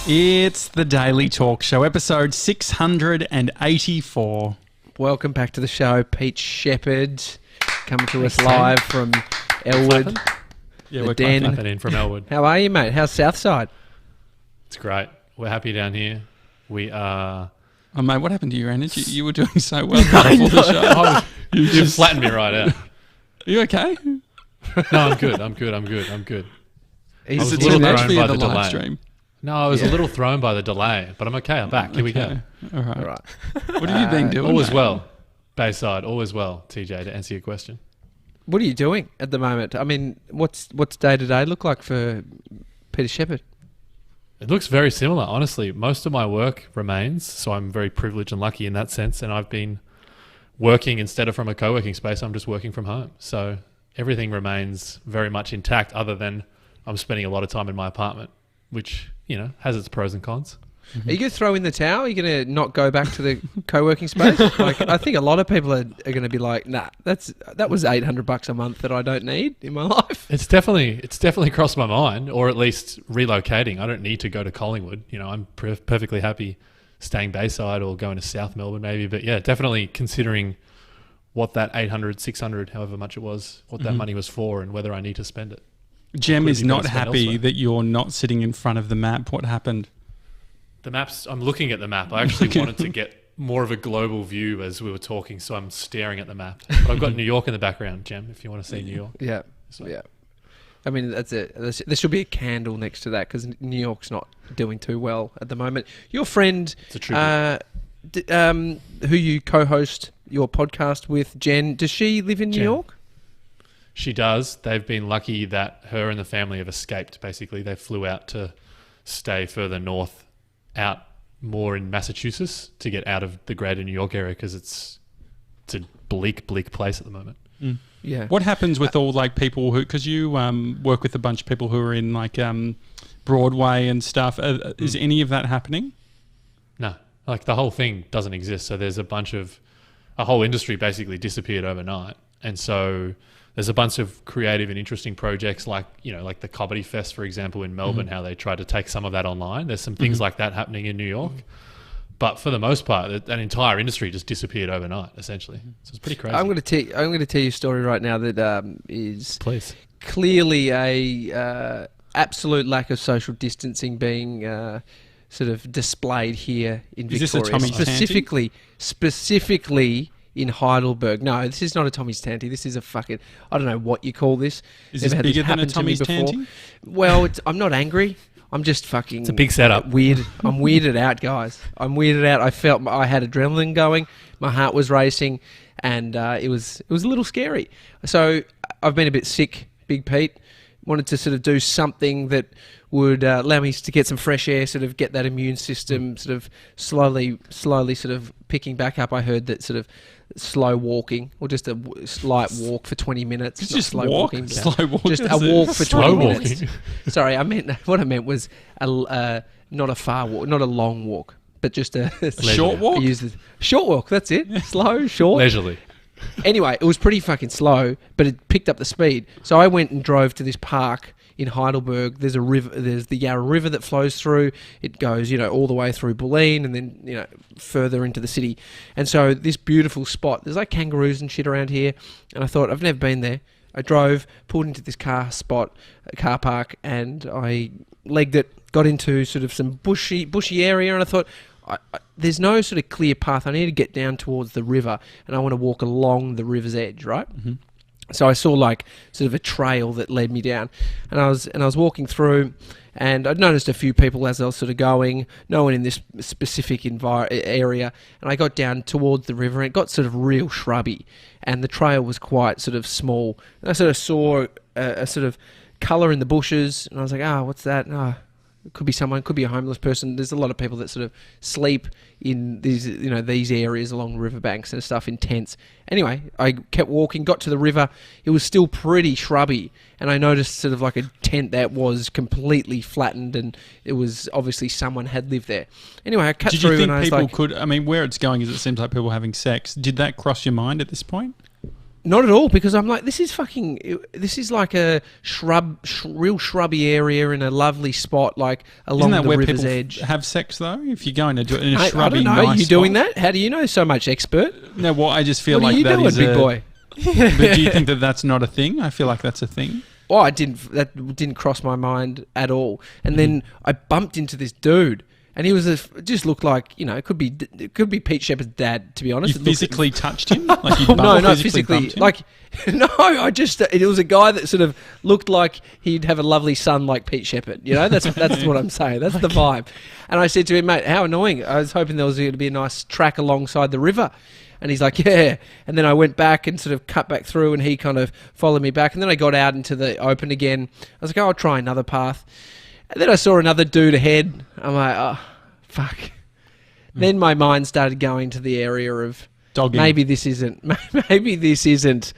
It's the Daily Talk Show, episode 684. Welcome back to the show, Pete Shepherd, coming to us live from Elwood. Yeah, the we're den. clapping in from Elwood. How are you, mate? How's Southside? It's great. We're happy down here. We are... Oh, mate, what happened to your energy? You were doing so well before the show. You flattened me right out. Are you okay? No, I'm good. He's was Is a it little too much thrown for you, by the the live delay. stream? No, I was Yeah. a little thrown by the delay, but I'm okay. I'm back. Here we go. All right. All right. What have you been doing? All is mate? well. Bayside, all is well, TJ, to answer your question. What are you doing at the moment? I mean, what's day-to-day look like for Peter Shepherd? It looks very similar, honestly. Most of my work remains, so I'm very privileged and lucky in that sense, and I've been working instead of from a co-working space, I'm just working from home. So everything remains very much intact other than I'm spending a lot of time in my apartment, which, you know, has its pros and cons. Are you going to throw in the towel? Are you going to not go back to the co-working space? Like, I think a lot of people are going to be like, nah, that was $800 a month that I don't need in my life. It's definitely crossed my mind, or at least relocating. I don't need to go to Collingwood. You know, I'm perfectly happy staying Bayside or going to South Melbourne maybe. But yeah, definitely considering what that 800, 600, however much it was, what that money was for and whether I need to spend it. Jem Could is be not better spent happy elsewhere. that you're not sitting in front of the map. What happened? The maps, I'm looking at the map. I actually wanted to get more of a global view as we were talking, so I'm staring at the map. But I've got New York in the background, Jem, if you want to see New York. Yeah, So- yeah. I mean, that's it. There should be a candle next to that because New York's not doing too well at the moment. Your friend, It's a tribute. who you co-host your podcast with, Jen, does she live in New Jen. York? She does. They've been lucky that her and the family have escaped, basically. They flew out to stay further north, out more in Massachusetts to get out of the greater New York area because it's a bleak place at the moment. Yeah. What happens with all like people who, because you work with a bunch of people who are in like Broadway and stuff. Is any of that happening? No, like the whole thing doesn't exist. So there's a whole industry basically disappeared overnight. And so there's a bunch of creative and interesting projects like, you know, like the Comedy Fest, for example, in Melbourne, how they tried to take some of that online. There's some things like that happening in New York. But for the most part, that entire industry just disappeared overnight, essentially. So it's pretty crazy. I'm going to tell you a story right now that is Please. clearly a absolute lack of social distancing being sort of displayed here in Is this a Victoria. Tommy's Specifically in Heidelberg. No, this is not a Tommy's Tanty. This is a fucking... I don't know what you call this. Is Never this had bigger than a happen to me Tommy's before. Tanty? Well, I'm not angry. I'm just fucking... It's a big setup. Weird. I'm weirded out, guys. I'm weirded out. I felt I had adrenaline going. My heart was racing, and it was a little scary. So I've been a bit sick, Big Pete. Wanted to sort of do something that would allow me to get some fresh air, sort of get that immune system sort of slowly sort of picking back up. I heard that sort of slow walking or just a slight walk for 20 minutes. It's not just slow walk? walking. Slow walk? Just a Is it walk for slow 20 walking? minutes. Sorry, what I meant was not a far walk, not a long walk, but just a short walk? I used the short walk. That's it. Slow, short. Leisurely. Anyway, it was pretty fucking slow, but it picked up the speed. So I went and drove to this park in Heidelberg. There's a river. There's the Yarra River that flows through. It goes, you know, all the way through Bulleen and then, you know, further into the city. And so this beautiful spot. There's like kangaroos and shit around here. And I thought, I've never been there. I drove, pulled into this car park, and I legged it. Got into sort of some bushy area, and I thought, there's no sort of clear path. I need to get down towards the river, and I want to walk along the river's edge, right? Mm-hmm. So I saw like sort of a trail that led me down, and I was walking through, and I'd noticed a few people as I was sort of going. No one in this specific area, and I got down towards the river, and it got sort of real shrubby, and the trail was quite sort of small. And I sort of saw a sort of colour in the bushes, and I was like, what's that? It could be someone, could be a homeless person. There's a lot of people that sort of sleep in these areas along riverbanks and stuff in tents. Anyway, I kept walking, got to the river. It was still pretty shrubby, and I noticed sort of like a tent that was completely flattened, and it was obviously someone had lived there. Anyway, I cut Did through, you think and I was people like, could? I mean, where it's going is it seems like people having sex. Did that cross your mind at this point? Not at all, because I'm like, this is like a real shrubby area in a lovely spot, like along Isn't that the where river's people edge. have sex though? If you're going to do it in a I shrubby, don't know. nice You doing spot? that? How do you know so much, expert? No, well, I just feel What like are you that doing, is big a. boy? But do you think that that's not a thing? I feel like that's a thing. Oh, that didn't cross my mind at all. And then I bumped into this dude, and he was just looked like, it could be Pete Shepard's dad, to be honest. You physically touched him? Like you No, not physically. bumped him? Like, no, it was a guy that sort of looked like he'd have a lovely son like Pete Shepard. That's what I'm saying. That's the vibe. And I said to him, mate, how annoying. I was hoping there was going to be a nice track alongside the river. And he's like, yeah. And then I went back and sort of cut back through, and he kind of followed me back. And then I got out into the open again. I was like, I'll try another path. And then I saw another dude ahead. I'm like, oh, fuck. Then my mind started going to the area of Dogging. maybe this isn't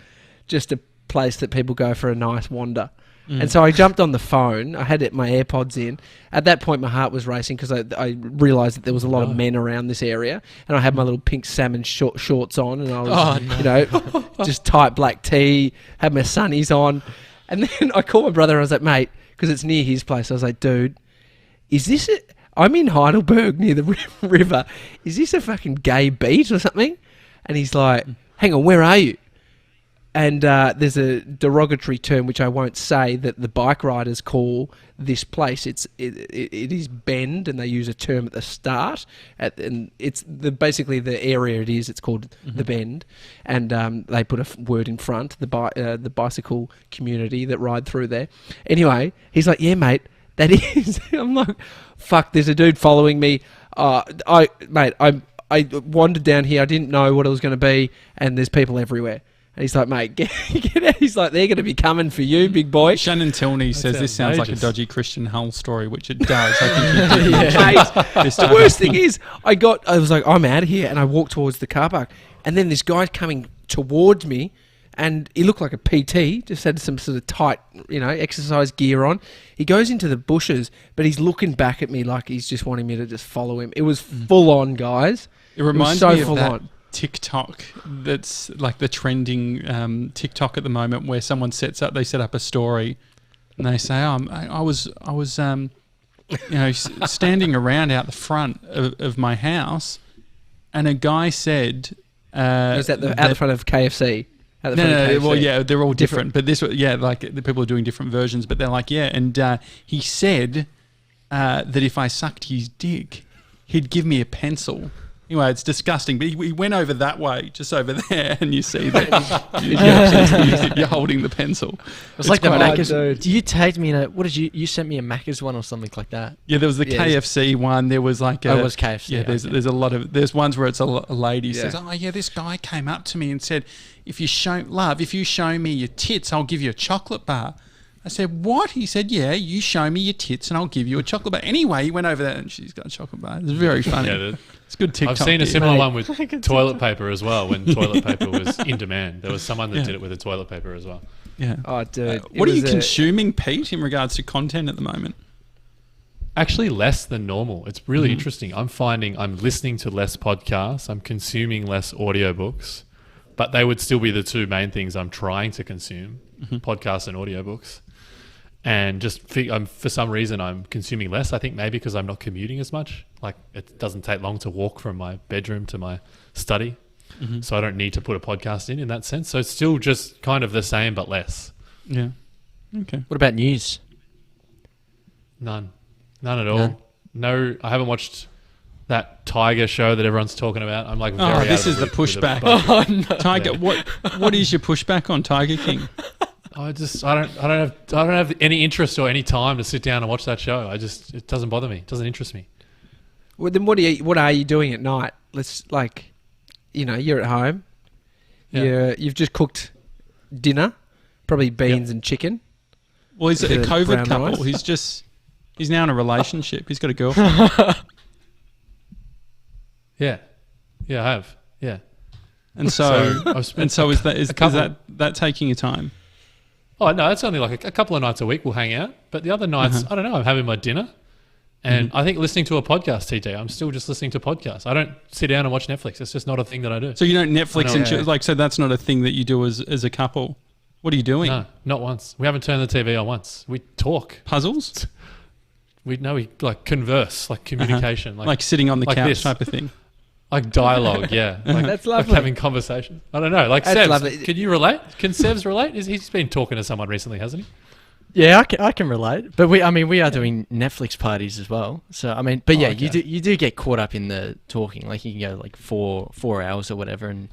just a place that people go for a nice wander. And so I jumped on the phone. I had my AirPods in. At that point, my heart was racing because I realised that there was a lot of men around this area. And I had my little pink salmon shorts on, and I was, just tight black tee, had my sunnies on. And then I called my brother and I was like, mate, because it's near his place. I was like, dude, is this it? I'm in Heidelberg near the river. Is this a fucking gay beat or something? And he's like, hang on, where are you? And there's a derogatory term, which I won't say, that the bike riders call this place. It is Bend, and they use a term at the start. And it's basically the area it is. It's called the Bend, and they put a word in front. The bicycle community that ride through there. Anyway, he's like, "Yeah, mate, that is." I'm like, "Fuck, there's a dude following me." I wandered down here. I didn't know what it was going to be, and there's people everywhere. And he's like, mate, get out. He's like, they're going to be coming for you, big boy. Shannon Tilney says this sounds like a dodgy Christian Hull story, which it does. I think you did. Mate, the worst thing is, I was like, I'm out of here. And I walked towards the car park. And then this guy coming towards me, and he looked like a PT, just had some sort of tight, exercise gear on. He goes into the bushes, but he's looking back at me like he's just wanting me to just follow him. It was full on, guys. It reminds me of full that on. TikTok that's like the trending TikTok at the moment, where someone set up a story and they say, I was standing around out the front of my house, and a guy said was that out the front of KFC? Yeah, they're all different. But this, like the people are doing different versions, but they're like, and he said that if I sucked his dick, he'd give me a pencil. Anyway, it's disgusting, but he went over that way, just over there, and you see that you're holding the pencil. It's like the Macca's. Dude. Do you tagged me in a? What did you sent me a Macca's one or something like that? Yeah, there was the KFC one. There was like it was KFC. Yeah, there's a lot of ones where it's a lady says, this guy came up to me and said, if you show me your tits, I'll give you a chocolate bar. I said, what? He said, yeah, you show me your tits and I'll give you a chocolate bar. Anyway, he went over there and she's got a chocolate bar. It's very funny. It's good TikTok. I've seen a similar one with toilet paper as well, when toilet paper was in demand. There was someone that did it with the toilet paper as well. Yeah. Oh, dude. What are you consuming, Pete, in regards to content at the moment? Actually, less than normal. It's really interesting. I'm finding I'm listening to less podcasts. I'm consuming less audiobooks, but they would still be the two main things I'm trying to consume, podcasts and audiobooks. And just for some reason, I'm consuming less. I think maybe because I'm not commuting as much. Like, it doesn't take long to walk from my bedroom to my study. So I don't need to put a podcast in that sense. So it's still just kind of the same, but less. Yeah. Okay. What about news? None at all. No, I haven't watched that Tiger show that everyone's talking about. I'm like, very this is the pushback. Tiger, what is your pushback on Tiger King? I don't have any interest or any time to sit down and watch that show. It doesn't bother me. It doesn't interest me. Well, then what are you doing at night? You're at home. Yeah. You've just cooked dinner, probably beans and chicken. Well, he's a COVID couple. Rice. He's now in a relationship. He's got a girlfriend. Yeah, I have. Yeah. And so is that taking your time? Oh, no, it's only like a couple of nights a week we'll hang out. But the other nights, I don't know, I'm having my dinner And I think listening to a podcast, TJ, I'm still just listening to podcasts. I don't sit down and watch Netflix. It's just not a thing that I do. So you don't Netflix and Yeah. like, so that's not a thing that you do as a couple. What are you doing? No, not once. We haven't turned the TV on once. We talk. Puzzles? We like converse, like communication, Like sitting on the like couch this. type of thing. like dialogue. Yeah, like, That's like lovely. having conversation. I don't know. Like That's Sevs, lovely. can you relate? Can Sevs relate? He's been talking to someone recently, hasn't he? Yeah, I can relate. But we are doing Netflix parties as well. So I mean, but yeah, okay. you do get caught up in the talking. Like you can go like 4 hours or whatever, and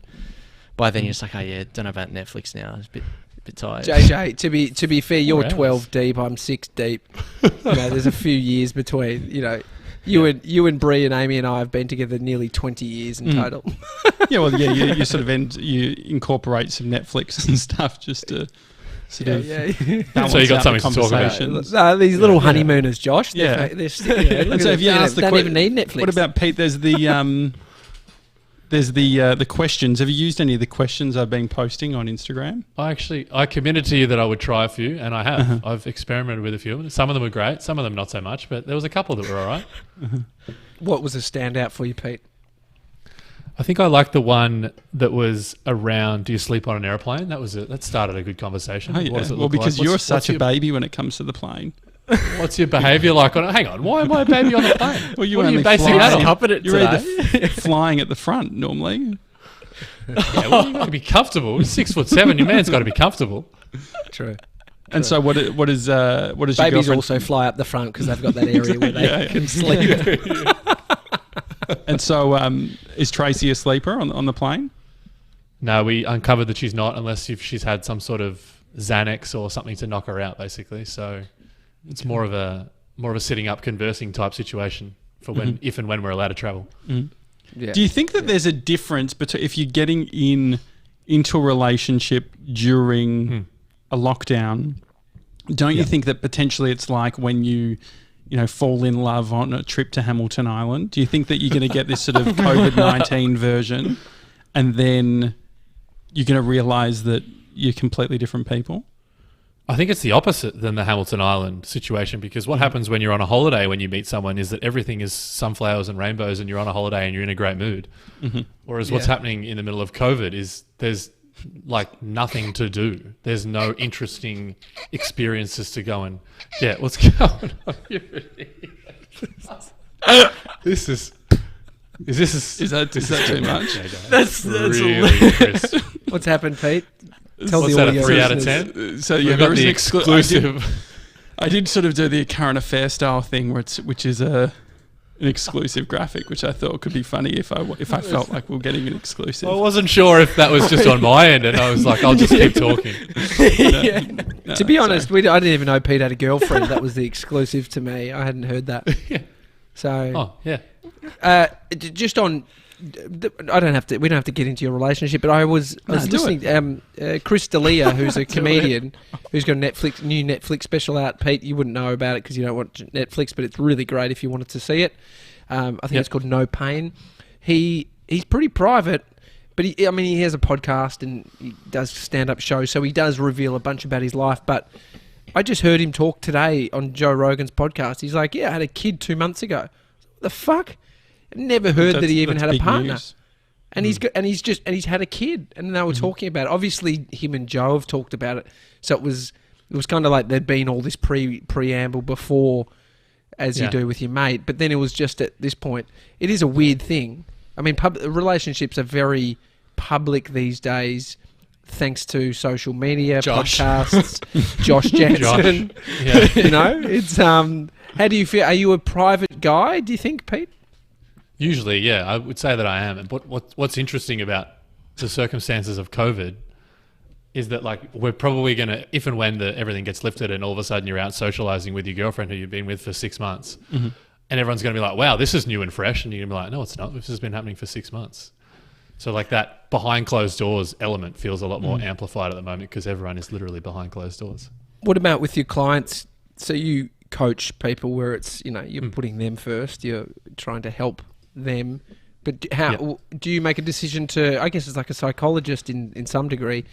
by then you're just like, oh yeah, don't know about Netflix now. I was a bit tired. JJ, to be fair, you're hours. 12 deep. I'm 6 deep. There's a few years between. You and Bree and Amy and I have been together nearly 20 years in total. Yeah, well, yeah, you sort of you incorporate some Netflix and stuff just to sort of balance So you got out something the to talk about. conversations. These little honeymooners, Josh. Yeah. They're And so if you ask the don't even need Netflix. What about Pete? There's the questions. Have you used any of the questions I've been posting on Instagram? I committed to you that I would try a few, and I have. I've experimented with a few. Some of them were great, some of them not so much, but there was a couple that were all right. What was a standout for you, Pete? I think I liked the one that was around, do you sleep on an airplane? That started a good conversation. Oh, yeah. What does it Well, look because like? you're What's such a your- baby when it comes to the plane. What's your behaviour like on it? Hang on, why am I a baby on the plane? Well, you what are you only basing fly. that on? Up at it You're today. either flying at the front normally. Yeah, well, you've got to be comfortable. You're 6'7", your man's got to be comfortable. True. And so what is your Babies girlfriend? also fly up the front because they've got that area where they Yeah. can sleep. And so is Tracy a sleeper on the plane? No, we uncovered that she's not, unless if she's had some sort of Xanax or something to knock her out, basically. So it's more of a sitting up, conversing type situation for when, if and when we're allowed to travel. Yeah. Do you think that there's a difference between if you're getting into a relationship during a lockdown? Don't you think that potentially it's like when you fall in love on a trip to Hamilton Island? Do you think that you're going to get this sort of COVID-19 version, and then you're going to realise that you're completely different people? I think it's the opposite than the Hamilton Island situation, because what happens when you're on a holiday when you meet someone is that everything is sunflowers and rainbows and you're on a holiday and you're in a great mood. Whereas what's happening in the middle of COVID is there's like nothing to do. There's no interesting experiences to go and get. What's going on here? Is that too much? That's really Chris. What's happened, Pete? Tell What's the that, a audio 3 out of listeners. 10? So We've yeah, got there is the an exclusive. I did sort of do the current affair style thing, which is an exclusive graphic, which I thought could be funny if I felt like we were getting an exclusive. I wasn't sure if that was just on my end, and I was like, I'll just keep talking. To be honest, I didn't even know Pete had a girlfriend. That was the exclusive to me. I hadn't heard that. So, Oh yeah. just on, we don't have to get into your relationship, but I was listening. Chris D'Elia, who's a comedian, who's got a new Netflix special out. Pete, you wouldn't know about it because you don't watch Netflix, but it's really great if you wanted to see it. I think it's called No Pain. He's pretty private, but he has a podcast and he does stand-up shows, so he does reveal a bunch about his life. But I just heard him talk today on Joe Rogan's podcast. He's like, "Yeah, I had a kid 2 months ago." What the fuck? Never heard that he even had a big partner. news. And he's had a kid, and they were talking about it. Obviously, him and Joe have talked about it, so it was kind of like there'd been all this preamble before, as you do with your mate. But then it was just at this point, it is a weird thing. I mean, relationships are very public these days, thanks to social media, podcasts, Josh Janssen. Yeah. It's how do you feel? Are you a private guy? Do you think, Pete? Usually, yeah, I would say that I am. And what's interesting about the circumstances of COVID is that, like, we're probably going to, if and when everything gets lifted and all of a sudden you're out socializing with your girlfriend who you've been with for 6 months, and everyone's going to be like, wow, this is new and fresh. And you're going to be like, no, it's not. This has been happening for 6 months. So, like, that behind closed doors element feels a lot more amplified at the moment because everyone is literally behind closed doors. What about with your clients? So you coach people where it's, you're putting them first, you're trying to help them, but how do you make a decision to, I guess it's like a psychologist in some degree,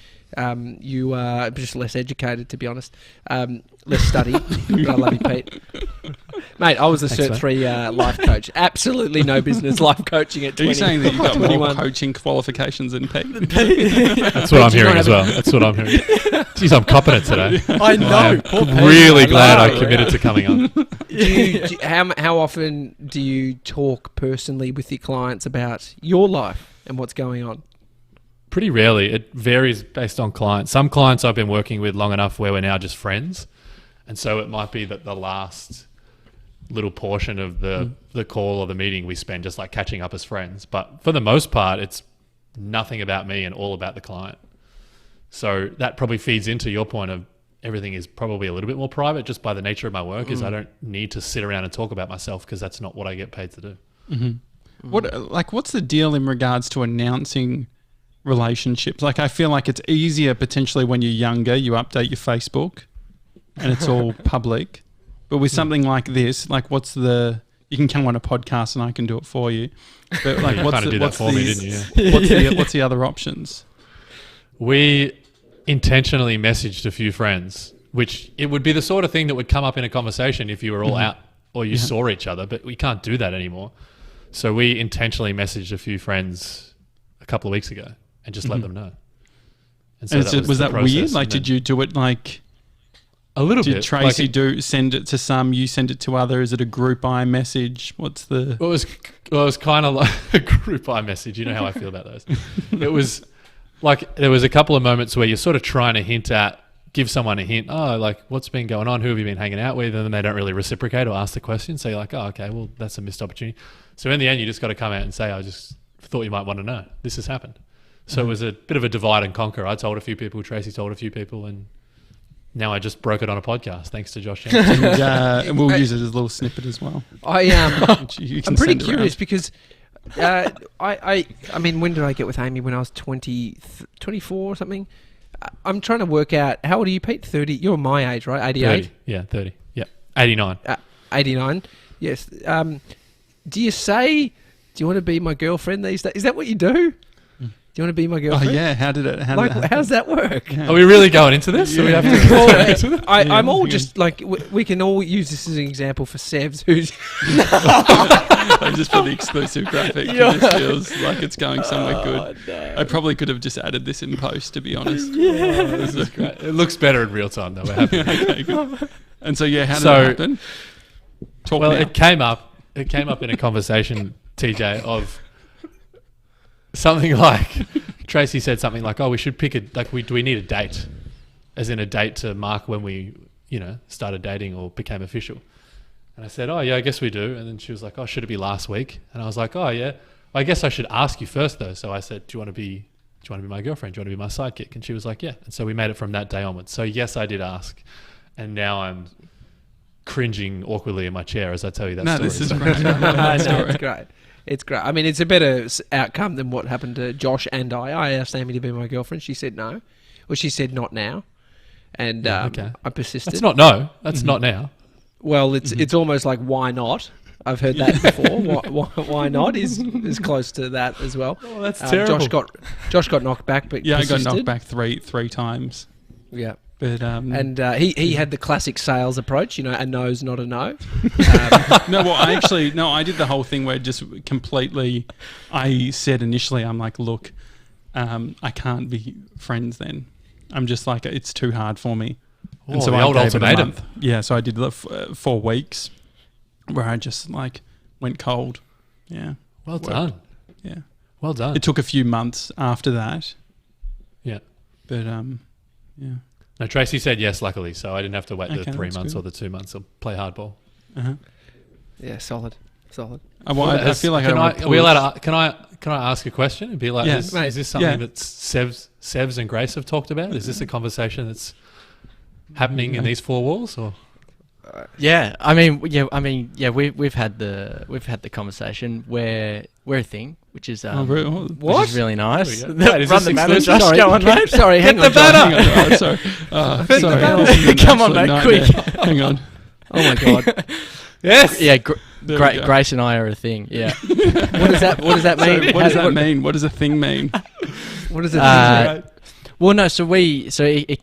you are just less educated, to be honest, less study, but I love you, Pete. Mate, I was a Thanks, Cert mate. 3 life coach. Absolutely no business life coaching at Are 20. you saying that you've got more 21? coaching qualifications than Pete? That's what I'm hearing as well. That's what I'm hearing. Jeez, I'm copping it today. I know. Poor Pete. Really glad I know. committed to coming on. How often do you talk personally with your clients about your life and what's going on? Pretty rarely. It varies based on clients. Some clients I've been working with long enough where we're now just friends. And so it might be that the last little portion of the call or the meeting we spend just like catching up as friends. But for the most part, it's nothing about me and all about the client. So that probably feeds into your point of everything is probably a little bit more private just by the nature of my work is I don't need to sit around and talk about myself because that's not what I get paid to do. Mm-hmm. What's the deal in regards to announcing relationships? Like, I feel like it's easier potentially when you're younger, you update your Facebook and it's all public. But with something like this, like you can come on a podcast and I can do it for you. But like, You kind of did that for me, didn't you? Yeah. What's the other options? We intentionally messaged a few friends, which it would be the sort of thing that would come up in a conversation if you were all out or you saw each other, but we can't do that anymore. So we intentionally messaged a few friends a couple of weeks ago and just let them know. And so was the that process. weird? Like, And then did you do it like... a little Did bit? Tracy Like send it to some, you send it to others? Is it a group iMessage? What's the... it was kind of like a group iMessage. You know how I feel about those. It was like there was a couple of moments where you're sort of trying to give someone a hint. Oh, like what's been going on? Who have you been hanging out with? And then they don't really reciprocate or ask the question. So you're like, oh, okay, well that's a missed opportunity. So in the end, you just got to come out and say, I just thought you might want to know. This has happened. So it was a bit of a divide and conquer. I told a few people, Tracy told a few people, and now I just broke it on a podcast thanks to Josh Janssen. And we'll use it as a little snippet as well. I'm You can pretty send around. curious because I mean, when did I get with Amy? When I was 24 or something? I'm trying to work out, how old are you, Pete? 30? You're my age, right? 88? 30. Yeah, 30. Yeah. 89. 89. Yes. Do you say, do you want to be my girlfriend these days? Is that what you do? Do you want to be my Oh, girlfriend? yeah. How did it How does that work? Are we really going into this? So we have to Well, I'm all just like, we can all use this as an example for Sevs, who's... just for the exclusive graphic. This feels like it's going somewhere good. No. I probably could have just added this in post, to be honest. This is great. It looks better in real time though. We're happy. Okay, good. And so, yeah, how did So- it happen? Talk Well, now. it came up in a conversation, TJ, of something like Tracy said something like, "Oh, we should pick do we need a date, as in a date to mark when we, started dating or became official?" And I said, "Oh, yeah, I guess we do." And then she was like, "Oh, should it be last week?" And I was like, "Oh, yeah. I guess I should ask you first, though." So I said, "Do you want to be my girlfriend? Do you want to be my sidekick?" And she was like, "Yeah." And so we made it from that day onwards. So yes, I did ask, and now I'm cringing awkwardly in my chair as I tell you that story. This is So- great. I love No, that story. it's great. It's great. I mean, it's a better outcome than what happened to Josh and I. I asked Amy to be my girlfriend. She said no. Well, she said not now. And okay. I persisted. That's not no. That's not now. Well, it's almost like, why not? I've heard that before. Why not is close to that as well. Oh, that's terrible. Josh got knocked back, but Yeah, persisted. I got knocked back three times. Yeah. But And he had the classic sales approach, a no's not a no. no, well, I did the whole thing where just completely, I said initially, I'm like, look, I can't be friends then. I'm just like, it's too hard for me. Oh, and so the I old gave it a ultimatum. month. Yeah, so I did 4 weeks where I just went cold. Yeah. Well Worked. done. Yeah. Well done. It took a few months after that, Yeah. but yeah. No, Tracy said yes, luckily, so I didn't have to wait the Okay, 3 that's months good. or the 2 months or play hardball. Uh-huh. Yeah, solid. I feel like can I I, don't are we wanna allowed to, can I ask a question and be like, Yeah. is this something Yeah. that Sevs and Grace have talked about? Is this a conversation that's happening in these 4 walls, or? Yeah, we've had the conversation where we're a thing, which is which is really nice. There we go. Wait, is Run this the banter, exclusive? Josh. Go on, mate. Sorry, hang Get on, the Josh. banter. Hang on, sorry. Sorry. Come on, mate, quick. Hang on. Oh my god. Yes. Yeah, There we go. Grace and I are a thing. Yeah. What does that mean? So what does that mean? What does a thing mean? What does it mean? Well, no. So it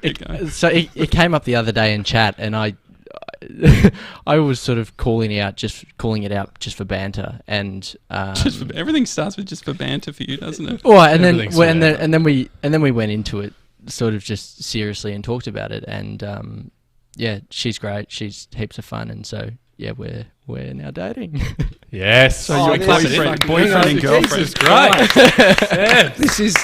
Keep going. so it came up the other day in chat, and I was sort of calling it out just for banter, and Everything starts with just for banter for you, doesn't it? well, and Everything's then for banter. and then we went into it sort of just seriously and talked about it, and yeah, she's great, she's heaps of fun, and so yeah, we're now dating. Yes. So Oh, your this is boyfriend, fucking boyfriend and Jesus girlfriend. Great.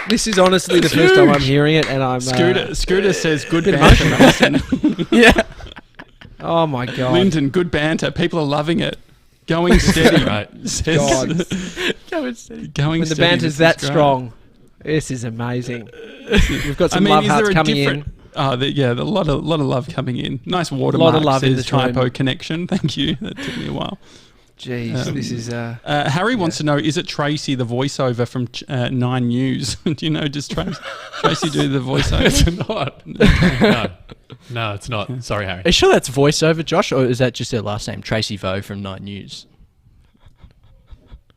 This is honestly the first time I'm hearing it, and I'm Scooter says good bit banter, Mason. yeah. Oh my god. Lyndon, good banter. People are loving it. Going steady. Right. Says- God. Going When steady. the banter's this is that great. strong, this is amazing. We've got some love is hearts there a coming different? in. Oh, a lot of love coming in. Nice watermark. Lot of love in says the room. typo connection. Thank you. That took me a while. Jeez, this is Harry wants to know: is it Tracy, the voiceover from 9 News? Do you know? Does Tracy do the voiceover? It's not. No, it's not. Sorry, Harry. Are you sure that's voiceover, Josh, or is that just her last name, Tracy Vo from 9 News?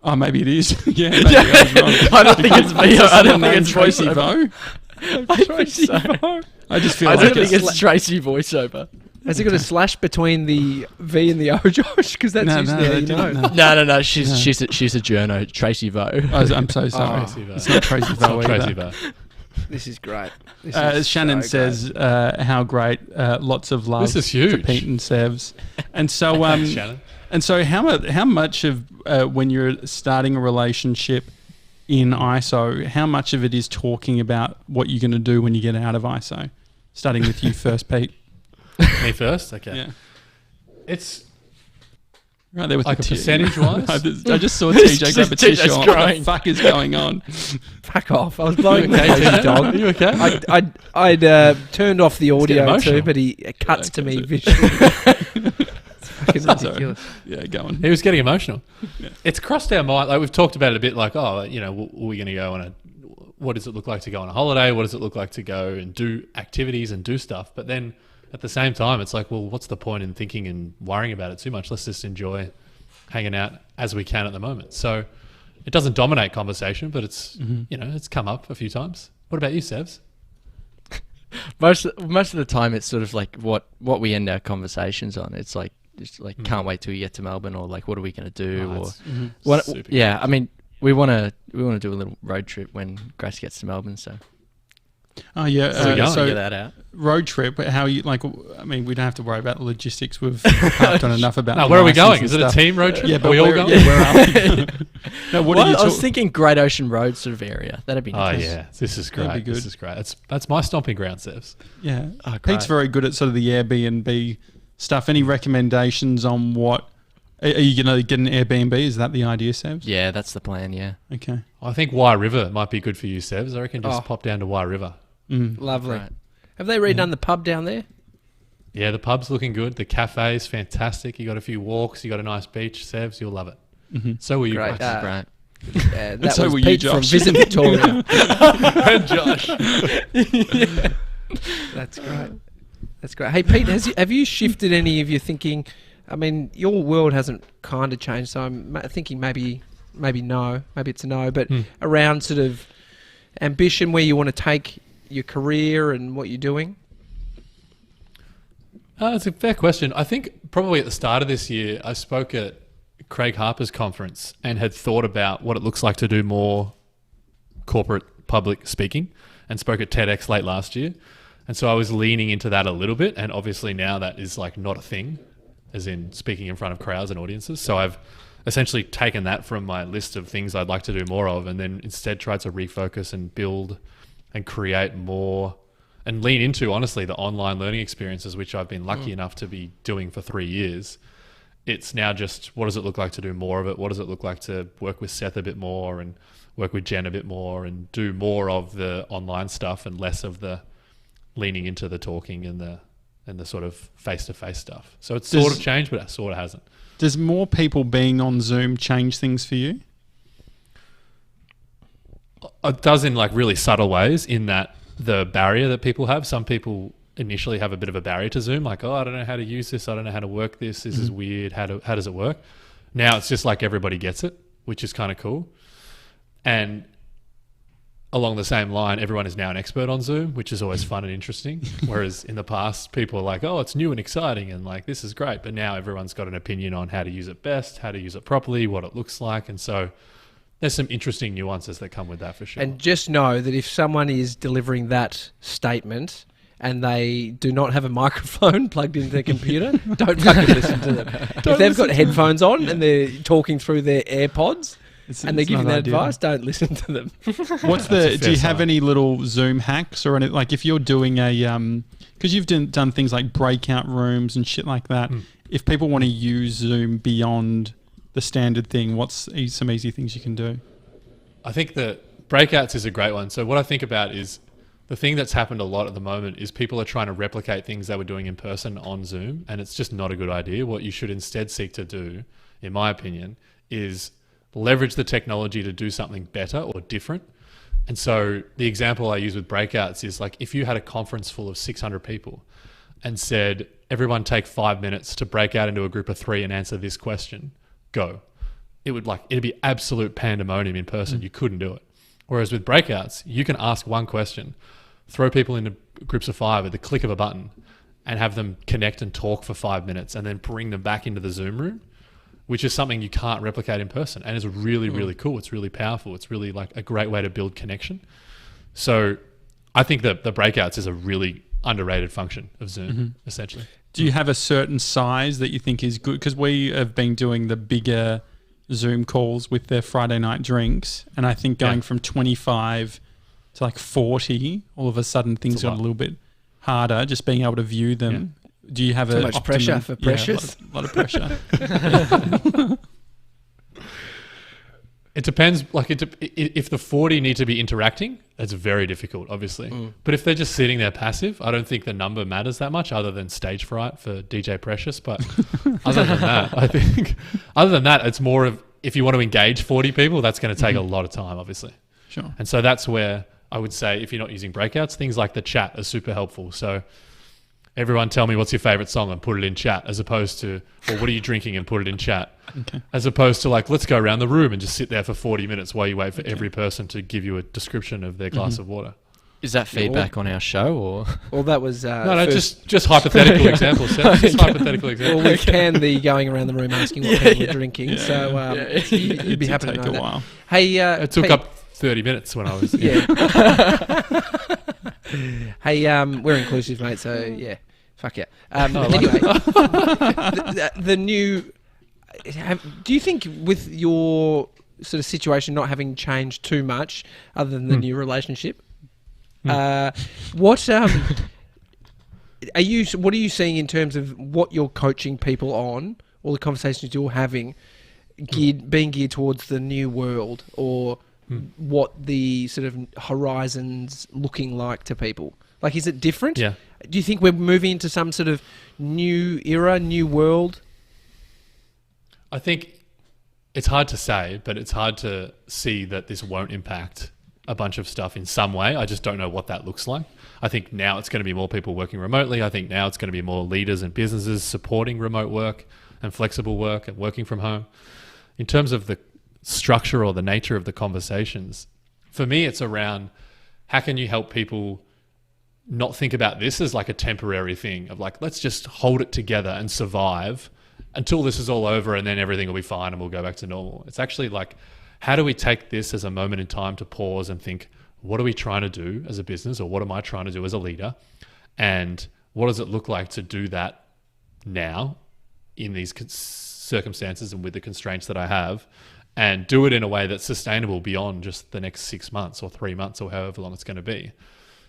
Oh, maybe it is. Yeah, maybe I was wrong. I don't think it's VO. I don't think it's Tracy voiceover. Vo. Tracy Vo. I just feel I like don't think it's it's Tracy voiceover. has it got a slash between the V and the O, Josh? Because that's No, usually how they you didn't, know. no. No. She's a journo, Tracy Vo. I'm so sorry. Tracy Vo. It's not Tracy It's Vo not Tracy either. Vo. This is great. This is Shannon so says, how great, lots of love This is to huge. Pete and Sevs. And so, Thanks, Shannon. and so how much of, when you're starting a relationship in ISO, how much of it is talking about what you're going to do when you get out of ISO? Starting with you first, Pete. Me first? Okay. Yeah. It's Right there with like the a percentage-wise? I just saw TJ grab a TJ's tissue. What crying. the fuck is going on? Fuck off! I was blowing You okay, my TJ? dog. Are you okay? I'd turned off the audio emotional. too, but he cuts to me visually. It's fucking Sorry. ridiculous. Yeah, go on. He was getting emotional. Yeah. It's crossed our mind. Like we've talked about it a bit. Like, oh, are we going to go on a? What does it look like to go on a holiday? What does it look like to go and do activities and do stuff? But then at the same time, it's like, well, what's the point in thinking and worrying about it too much? Let's just enjoy hanging out as we can at the moment. So it doesn't dominate conversation, but it's it's come up a few times. What about you, Sevs? Most of the time, it's sort of like what we end our conversations on. It's like can't wait till we get to Melbourne, or like what are we going to do, Oh, or that's what? super Yeah, good. I mean, we want to do a little road trip when Grace gets to Melbourne. So Oh yeah. So go and get that out. Road trip. How you like? I mean, we don't have to worry about the logistics. We've harped on enough about. No, the where are we license going? and Is it a stuff. team road trip? Yeah, are but we all where, going? yeah, where are we? No, what Well, are you I was talking? thinking Great Ocean Road sort of area. That'd be Oh nice. yeah, this is That'd be great. This good. is great. That's my stomping ground, Sevs. Yeah, Oh, Pete's great. very good at sort of the Airbnb stuff. Any recommendations on what? Are you going to get an Airbnb? Is that the idea, Sevs? Yeah, that's the plan. Yeah. Okay. I think Y River might be good for you, Sevs. I reckon just Oh. pop down to Y River. Lovely. Right. Have they redone the pub down there? Yeah, the pub's looking good. The cafe's fantastic. You got a few walks. You got a nice beach, Sevs. You'll love it. So will you, Great. guys. Right. That so was were you, Pete from Josh. Visit Victoria. And Josh. That's great. That's great. Hey, Pete, have you shifted any of your thinking? I mean, your world hasn't kind of changed, so I'm thinking maybe no, maybe it's a no, but around sort of ambition, where you want to take your career and what you're doing. It's a fair question. I think probably at the start of this year, I spoke at Craig Harper's conference and had thought about what it looks like to do more corporate public speaking, and spoke at TEDx late last year. And so I was leaning into that a little bit. And obviously now that is like not a thing, as in speaking in front of crowds and audiences. So I've essentially taken that from my list of things I'd like to do more of, and then instead tried to refocus and build and create more and lean into, honestly, the online learning experiences, which I've been lucky enough to be doing for 3 years. It's now just, what does it look like to do more of it? What does it look like to work with Seth a bit more and work with Jen a bit more and do more of the online stuff and less of the leaning into the talking and the sort of face-to-face stuff. So it's sort of changed, but it sort of hasn't. Does more people being on Zoom change things for you? It does in like really subtle ways, in that the barrier that people have. Some people initially have a bit of a barrier to Zoom, like, oh, I don't know how to use this. I don't know how to work this. This is weird. How does it work? Now it's just like everybody gets it, which is kind of cool. And along the same line, everyone is now an expert on Zoom, which is always fun and interesting. Whereas in the past, people are like, oh, it's new and exciting and like, this is great. But now everyone's got an opinion on how to use it best, how to use it properly, what it looks like. And so there's some interesting nuances that come with that for sure. And just know that if someone is delivering that statement and they do not have a microphone plugged into their computer, don't fucking listen to them. If they've got headphones on and they're talking through their AirPods and they're giving that advice, don't listen to them. What's the? Do you have any little Zoom hacks or any, like if you're doing a because you've done things like breakout rooms and shit like that. If people want to use Zoom beyond the standard thing, what's some easy things you can do? I think that breakouts is a great one. So what I think about is the thing that's happened a lot at the moment is people are trying to replicate things they were doing in person on Zoom, and it's just not a good idea. What you should instead seek to do, in my opinion, is leverage the technology to do something better or different. And so the example I use with breakouts is like if you had a conference full of 600 people and said, everyone take 5 minutes to break out into a group of 3 and answer this question, go. It'd be absolute pandemonium in person. You couldn't do it. Whereas with breakouts, you can ask one question, throw people into groups of 5 at the click of a button and have them connect and talk for 5 minutes and then bring them back into the Zoom room, which is something you can't replicate in person. And it's really, really cool. It's really powerful. It's really like a great way to build connection. So I think that the breakouts is a really underrated function of Zoom, essentially. Do you have a certain size that you think is good? Because we have been doing the bigger Zoom calls with their Friday night drinks, and I think going from 25 to like 40, all of a sudden things got a little bit harder, just being able to view them. Do you have too much pressure for Precious? A lot of pressure. It depends. Like if the 40 need to be interacting, it's very difficult, obviously. But if they're just sitting there passive, I don't think the number matters that much, other than stage fright for DJ Precious. But other than that, I think it's more of if you want to engage 40 people, that's going to take a lot of time, obviously. Sure. And so that's where I would say if you're not using breakouts, things like the chat are super helpful. So everyone tell me what's your favorite song and put it in chat, as opposed to, or what are you drinking and put it in chat, as opposed to like, let's go around the room and just sit there for 40 minutes while you wait for every person to give you a description of their glass of water. Is that feedback on our show or? Well, that was... no, just hypothetical examples. Seth. Just hypothetical examples. Well, we can the going around the room asking what people are drinking, so you'd be happy to know take a that. while. Hey, it took up 30 minutes when I was... Hey, we're inclusive, mate, so yeah. Fuck yeah. Anyway, the new... do you think with your sort of situation not having changed too much other than the new relationship, what are you seeing in terms of what you're coaching people on, all the conversations you're having, being geared towards the new world, or what the sort of horizons looking like to people? Like, is it different? Yeah. Do you think we're moving into some sort of new era, new world? I think it's hard to say, but it's hard to see that this won't impact a bunch of stuff in some way. I just don't know what that looks like. I think now it's going to be more people working remotely. I think now it's going to be more leaders and businesses supporting remote work and flexible work and working from home. In terms of the structure or the nature of the conversations, for me, it's around how can you help people not think about this as like a temporary thing of like, let's just hold it together and survive until this is all over and then everything will be fine and we'll go back to normal. It's actually like, how do we take this as a moment in time to pause and think, what are we trying to do as a business, or what am I trying to do as a leader? And what does it look like to do that now in these circumstances and with the constraints that I have, and do it in a way that's sustainable beyond just the next 6 months or 3 months or however long it's going to be.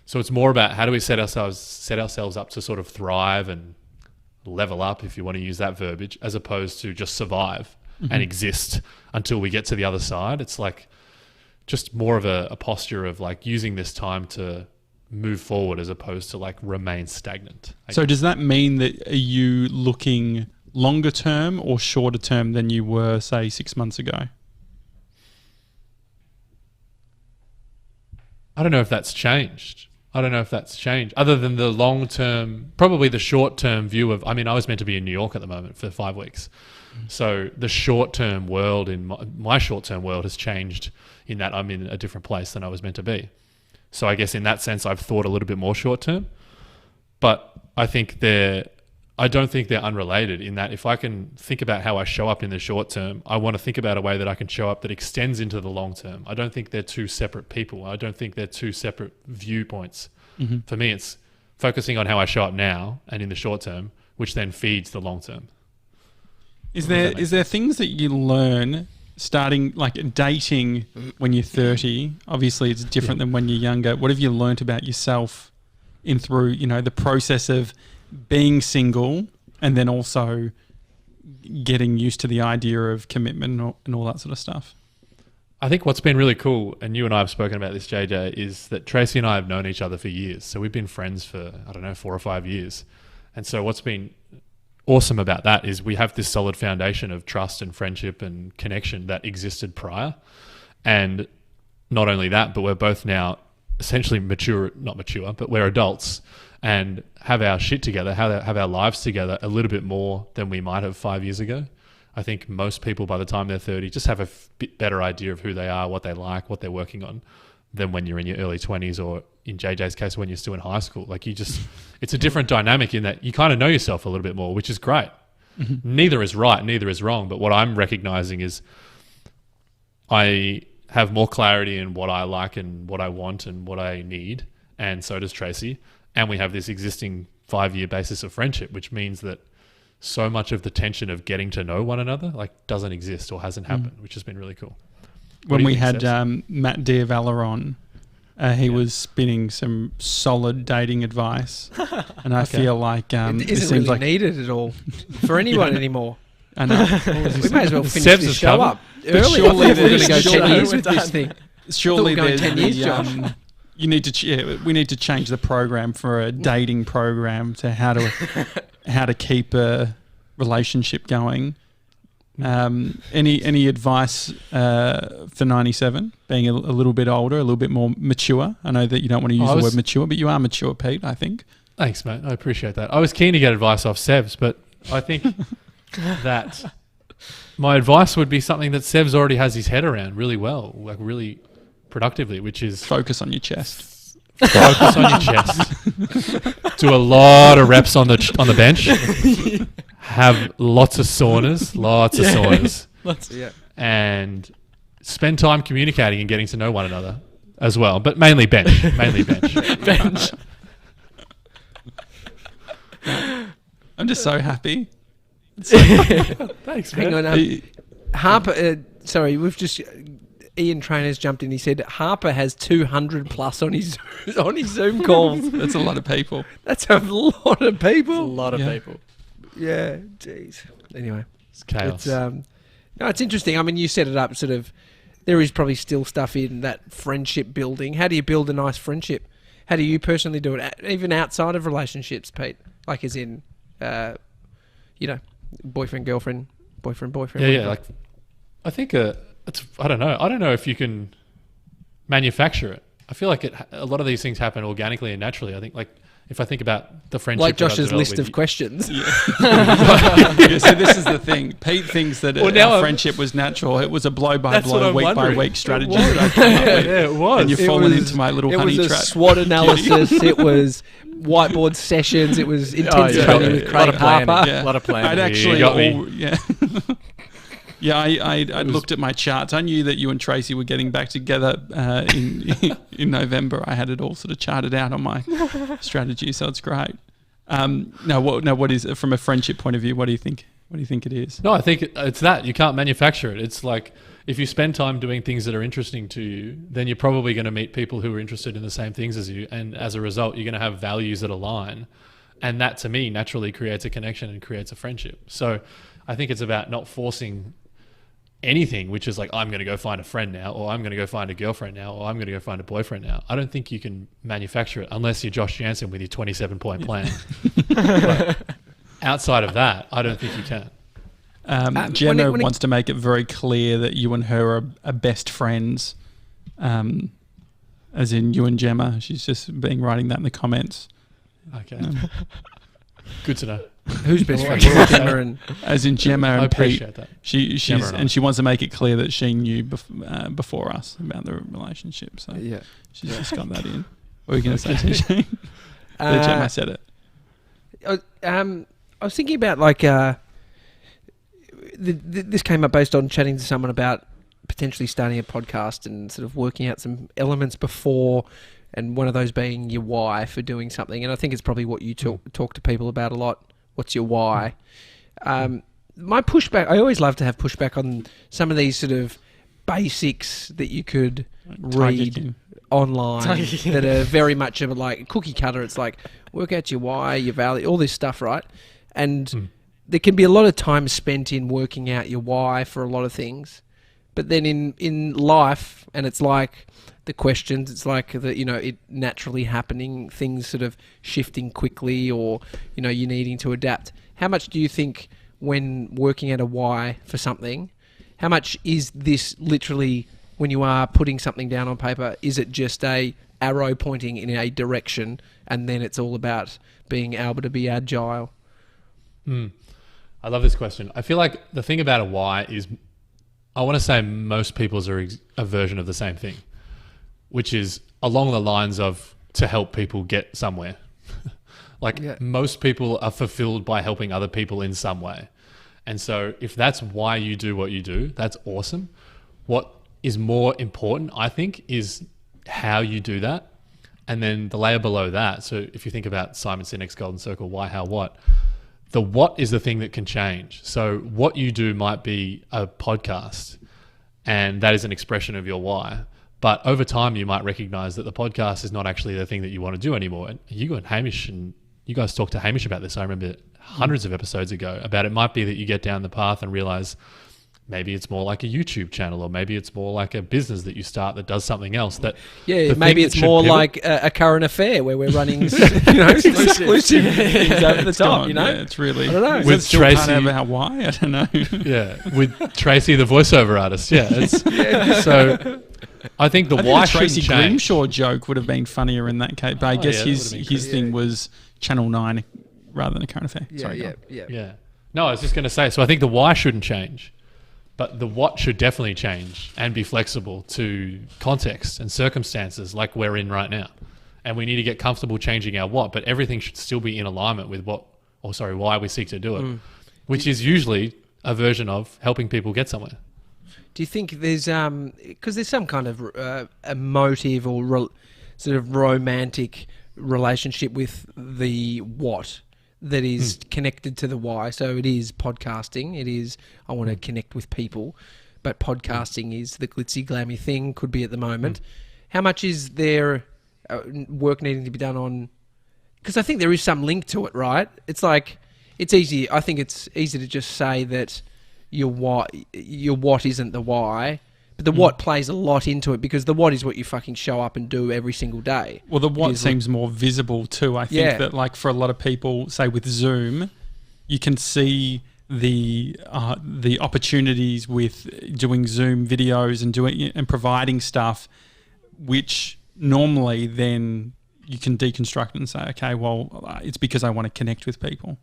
So it's more about how do we set ourselves up to sort of thrive and level up, if you want to use that verbiage, as opposed to just survive and exist until we get to the other side. It's like just more of a posture of like using this time to move forward as opposed to like remain stagnant. So does that mean that are you looking longer term or shorter term than you were, say, 6 months ago? I don't know if that's changed. I don't know if that's changed, other than the long term, probably the short term view of. I mean, I was meant to be in New York at the moment for 5 weeks, so the short term world in my short term world has changed in that I'm in a different place than I was meant to be. So I guess in that sense, I've thought a little bit more short term, but I don't think they're unrelated in that if I can think about how I show up in the short term, I want to think about a way that I can show up that extends into the long term. I don't think they're two separate people. I don't think they're two separate viewpoints. Mm-hmm. For me, it's focusing on how I show up now and in the short term, which then feeds the long term. Is there things that you learn starting like dating when you're 30? Obviously, it's different than when you're younger. What have you learnt about yourself through the process of being single and then also getting used to the idea of commitment and all that sort of stuff? I think what's been really cool, and you and I have spoken about this, JJ, is that Tracy and I have known each other for years. So we've been friends for, 4 or 5 years. And so what's been awesome about that is we have this solid foundation of trust and friendship and connection that existed prior. And not only that, but we're both now essentially not mature, but we're adults and have our shit together, have our lives together a little bit more than we might have 5 years ago. I think most people by the time they're 30 just have a bit better idea of who they are, what they like, what they're working on than when you're in your early 20s or in JJ's case when you're still in high school. Like it's a different dynamic in that you kind of know yourself a little bit more, which is great. Mm-hmm. Neither is right, neither is wrong. But what I'm recognizing is I have more clarity in what I like and what I want and what I need. And so does Tracy. And we have this existing 5-year basis of friendship, which means that so much of the tension of getting to know one another doesn't exist or hasn't happened, which has been really cool. When we had Matt Diavella on, he was spinning some solid dating advice, and I feel like it isn't really needed at all for anyone anymore. I know. We may as well finish this show up early. Surely we're going to go 10 years with this thing. Surely there's 10 years, Josh. We need to change the program for a dating program to how to keep a relationship going. Any advice for 97, being a little bit older, a little bit more mature? I know that you don't want to use the word mature, but you are mature, Pete, I think. Thanks, mate. I appreciate that. I was keen to get advice off Sevs, but I think that my advice would be something that Sevs already has his head around really well, really productively, which is focus on your chest. Focus on your chest. Do a lot of reps on the bench. Have lots of saunas. And spend time communicating and getting to know one another as well, but mainly bench. Bench. I'm just so happy. Thanks, man. Hang on, Harper. Sorry, we've just. Ian Trainer's jumped in. He said Harper has 200 plus on his Zoom calls. That's a lot of people. That's a lot of people. That's a lot of people. Yeah, jeez. Anyway, it's chaos. It's interesting. I mean, you set it up. Sort of, there is probably still stuff in that friendship building. How do you build a nice friendship? How do you personally do it, even outside of relationships, Pete? Like, as in, boyfriend, girlfriend, boyfriend. Yeah. I think I don't know. I don't know if you can manufacture it. I feel like a lot of these things happen organically and naturally. I think, if I think about the friendship, like Josh's list of questions. Yeah. So this is the thing. Pete thinks that our friendship was natural. It was a blow-by-blow, week-by-week strategy that I came up with. Yeah, it was. And you've fallen into my little honey trap. It was a SWOT analysis. It was whiteboard sessions. It was intense training with Craig Harper. A lot of planning. I'd actually... Yeah, I looked at my charts. I knew that you and Tracy were getting back together in November. I had it all sort of charted out on my strategy, so it's great. What is from a friendship point of view? What do you think? What do you think it is? No, I think it's that you can't manufacture it. It's like if you spend time doing things that are interesting to you, then you're probably going to meet people who are interested in the same things as you, and as a result, you're going to have values that align, and that to me naturally creates a connection and creates a friendship. So I think it's about not forcing anything, which is like, I'm going to go find a friend now, or I'm going to go find a girlfriend now, or I'm going to go find a boyfriend now. I don't think you can manufacture it unless you're Josh Janssen with your 27-point plan. But outside of that, I don't think you can. Gemma wants to make it very clear that you and her are best friends. as in you and Gemma. She's just been writing that in the comments. Okay. Good to know. Who's best friends? Gemma and As in Gemma I and Pete. appreciate that. She's Gemma and I. and she wants to make it clear that she knew before us about the relationship. So yeah. she's just got that in. What were you going to say, TJ? Gemma said it. I was thinking about like this came up based on chatting to someone about potentially starting a podcast and sort of working out some elements before, and one of those being your why for doing something. And I think it's probably what you talk to people about a lot. What's your why? My pushback, I always love to have pushback on some of these sort of basics that you could read online that are very much of a like cookie cutter. It's like work out your why, your value, all this stuff, right? And there can be a lot of time spent in working out your why for a lot of things. But then in life, and it's like the questions, it's like the, you know, it naturally happening, things sort of shifting quickly, or, you know, you needing to adapt. How much do you think when working out a why for something, how much is this literally when you are putting something down on paper, is it just a arrow pointing in a direction and then it's all about being able to be agile? I love this question. I feel like the thing about a why is, I want to say most people's are a version of the same thing, which is along the lines of to help people get somewhere. Most people are fulfilled by helping other people in some way. And so if that's why you do what you do, that's awesome. What is more important, I think, is how you do that. And then the layer below that. So if you think about Simon Sinek's Golden Circle, why, how, what, the what is the thing that can change. So what you do might be a podcast, and that is an expression of your why. But over time, you might recognize that the podcast is not actually the thing that you want to do anymore. And you and Hamish, and you guys talked to Hamish about this, I remember hundreds of episodes ago, about it might be that you get down the path and realize maybe it's more like a YouTube channel, or maybe it's more like a business that you start that does something else. That maybe it's more like a current affair where we're running, exclusive things over the top. You know, it's really. I don't know. With Tracy, about why I don't know. With Tracy, the voiceover artist. So I think the why Tracy shouldn't change. Grimshaw joke would have been funnier in that case, but I guess his thing was Channel 9 rather than a current affair. Yeah. No, I was just going to say. So I think the why shouldn't change. But the what should definitely change and be flexible to context and circumstances like we're in right now. And we need to get comfortable changing our what, but everything should still be in alignment with why we seek to do it, which is usually a version of helping people get somewhere. Do you think there's, because there's some kind of emotive or sort of romantic relationship with the what that is connected to the why. So it is podcasting. It is, I want to connect with people. But podcasting is the glitzy, glammy thing, could be at the moment. How much is there work needing to be done on... Because I think there is some link to it, right? It's like, it's easy. I think it's easy to just say that your what isn't the why. But the what plays a lot into it, because the what is what you fucking show up and do every single day. Well, the what seems more visible too. I think that, like, for a lot of people, say with Zoom, you can see the opportunities with doing Zoom videos and providing stuff, which normally then you can deconstruct and say, okay, well, it's because I want to connect with people.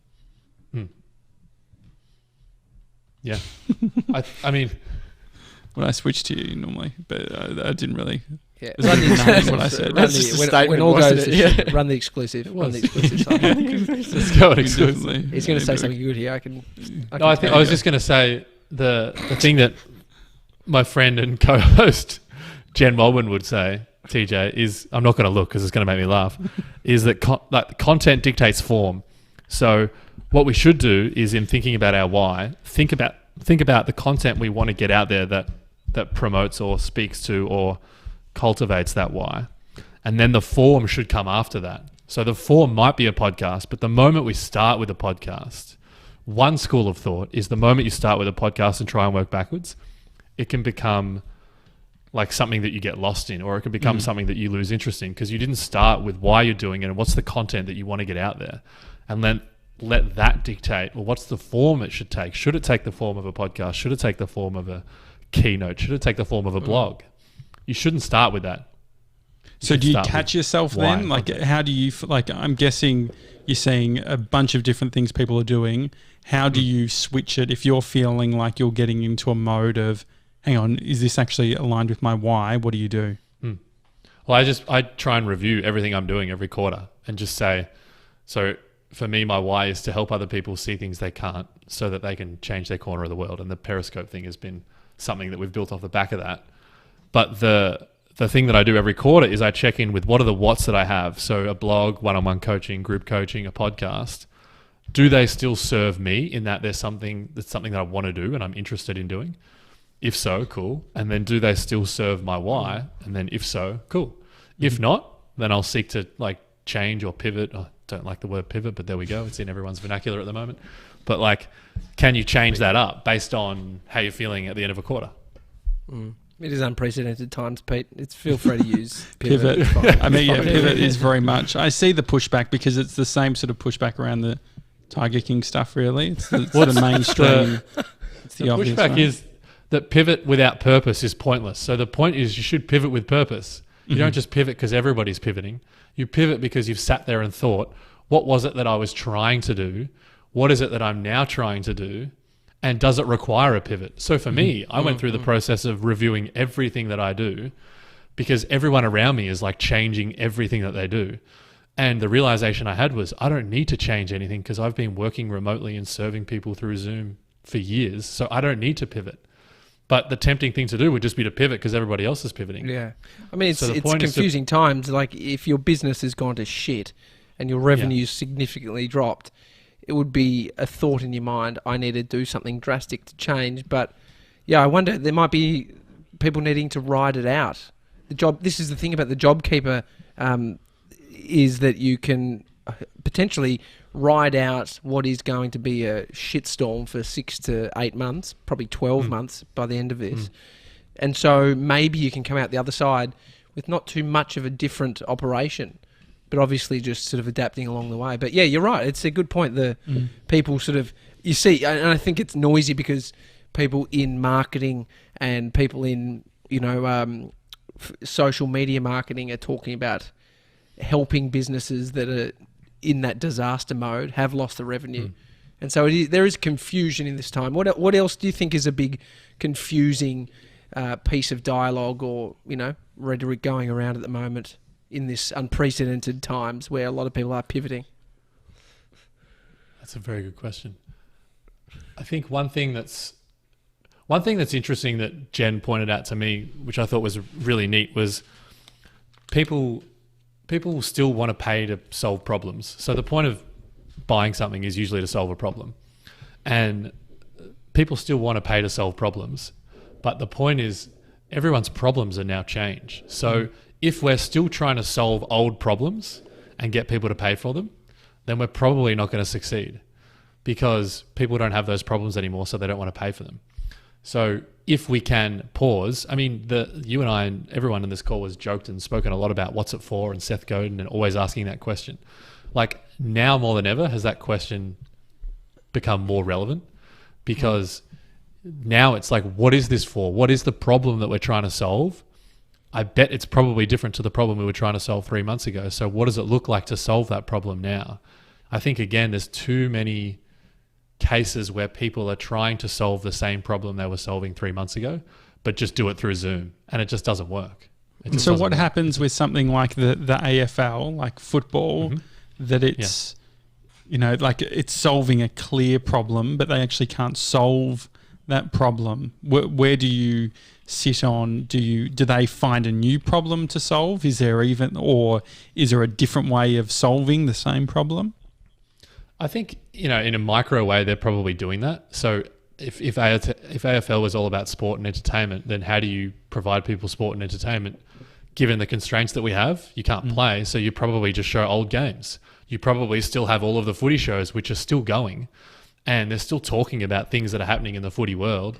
Yeah, I mean. When I switched to you normally, but I didn't really. Yeah, run the what I said. When all goes to run the exclusive. Run the exclusive side. Let's go exclusively. He's going to say something good here. I was just going to say the thing that my friend and co-host Jen Walwyn would say, TJ, is, I'm not going to look because it's going to make me laugh, is that content dictates form. So what we should do is, in thinking about our why, think about the content we want to get out there that promotes or speaks to or cultivates that why. And then the form should come after that. So the form might be a podcast, but the moment we start with a podcast, one school of thought is the moment you start with a podcast and try and work backwards, it can become like something that you get lost in, or it can become something that you lose interest in because you didn't start with why you're doing it and what's the content that you want to get out there. And then let that dictate, well, what's the form it should take? Should it take the form of a podcast? Should it take the form of a keynote? Should it take the form of a blog? You shouldn't start with that. So do you start catch with yourself why then? Like, context. how do you, like, I'm guessing you're seeing a bunch of different things people are doing. How do you switch it if you're feeling like you're getting into a mode of, hang on, is this actually aligned with my why? What do you do? Well, I try and review everything I'm doing every quarter and just say, so for me, my why is to help other people see things they can't so that they can change their corner of the world. And the Periscope thing has been something that we've built off the back of that. But the thing that I do every quarter is I check in with what are the whats that I have. So a blog, one-on-one coaching, group coaching, a podcast. Do they still serve me in that there's something that I want to do and I'm interested in doing? If so, cool. And then do they still serve my why? And then if so, cool. If not, then I'll seek to like change or pivot. I don't like the word pivot, but there we go. It's in everyone's vernacular at the moment. But like, can you change that up based on how you're feeling at the end of a quarter? It is unprecedented times, Pete. Feel free to use Pivot. It's fine. I mean, yeah, It's fine. pivot is very much. I see the pushback because it's the same sort of pushback around the Tiger King stuff, really. It's the mainstream. It's the obvious Pushback one. is that pivot without purpose is pointless. So the point is you should pivot with purpose. You don't just pivot because everybody's pivoting. You pivot because you've sat there and thought, what was it that I was trying to do? What is it that I'm now trying to do? And does it require a pivot? So for me, I went through the process of reviewing everything that I do because everyone around me is like changing everything that they do. And the realization I had was I don't need to change anything because I've been working remotely and serving people through Zoom for years. So I don't need to pivot. But the tempting thing to do would just be to pivot because everybody else is pivoting. Yeah. I mean, So the it's point is to- confusing times. Like, if your business has gone to shit and your revenue's significantly dropped, it would be a thought in your mind, I need to do something drastic to change. But, yeah, I wonder, there might be people needing to ride it out. This is the thing about the JobKeeper, is that you can potentially ride out what is going to be a shitstorm for 6 to 8 months, probably 12 months by the end of this. And so maybe you can come out the other side with not too much of a different operation, but obviously just sort of adapting along the way. But yeah, you're right. It's a good point. The people sort of, you see, and I think it's noisy because people in marketing and people in, social media marketing are talking about helping businesses that are in that disaster mode, have lost the revenue. And so there is confusion in this time. What else do you think is a big confusing piece of dialogue or, rhetoric going around at the moment in this unprecedented times where a lot of people are pivoting? That's a very good question. I think one thing that's interesting that Jen pointed out to me, which I thought was really neat, was people still want to pay to solve problems. So the point of buying something is usually to solve a problem. And people still want to pay to solve problems. But the point is everyone's problems are now changed. So if we're still trying to solve old problems and get people to pay for them, then we're probably not going to succeed because people don't have those problems anymore, so they don't want to pay for them. So if we can pause, I mean, you and I and everyone in this call has joked and spoken a lot about what's it for and Seth Godin and always asking that question. Like now more than ever has that question become more relevant because now it's like, what is this for? What is the problem that we're trying to solve? I bet it's probably different to the problem we were trying to solve 3 months ago. So what does it look like to solve that problem now? I think, again, there's too many cases where people are trying to solve the same problem they were solving 3 months ago, but just do it through Zoom, and it just doesn't work. So what happens with something like the AFL, like football, that it's, like it's solving a clear problem, but they actually can't solve that problem? Where do you sit on? Do they find a new problem to solve? Is there a different way of solving the same problem? I think, in a micro way, they're probably doing that. So if AFL was all about sport and entertainment, then how do you provide people sport and entertainment? Given the constraints that we have, you can't play, so you probably just show old games. You probably still have all of the footy shows, which are still going, and they're still talking about things that are happening in the footy world,